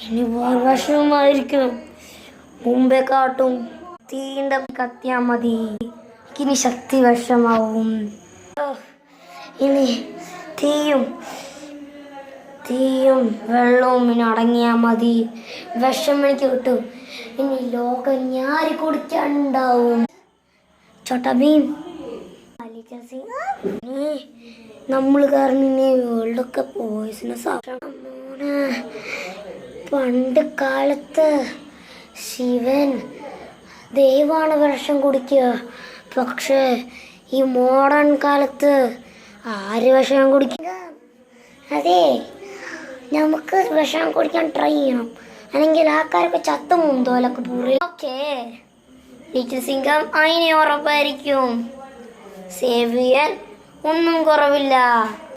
ഇനി വർഷമായിരിക്കും മുമ്പേ കാട്ടും തീണ്ട കത്തിയാ മതി. ഇനി ശക്തി വശമാവും. ഇനി തീയും വെള്ളവും ഇനി അടങ്ങിയാ മതി. വിഷം എനിക്ക് കിട്ടും. ഇനി ലോകം ഞാരി കുടിക്കാനുണ്ടാവും. ചോട്ടാ ഭീം, നമ്മൾ കാരണം വേൾഡൊക്കെ പോയിസണസ് മോനെ. പണ്ട് കാലത്ത് ശിവൻ ദൈവമാണ് വിഷം കുടിക്കുക. പക്ഷേ ഈ മോഡേൺ കാലത്ത് ആര് വിഷം കുടിക്കുക? അതെ, നമുക്ക് വിഷം കുടിക്കാൻ ട്രൈ ചെയ്യണം. അല്ലെങ്കിൽ ആൾക്കാരൊക്കെ ചത്തും തോലൊക്കെ പൂറി. ഓക്കേ, ലിറ്റിൽ സിംഗം അതിനെ ഉറപ്പായിരിക്കും. സേവ് ചെയ്യാൻ ഒന്നും കുറവില്ല.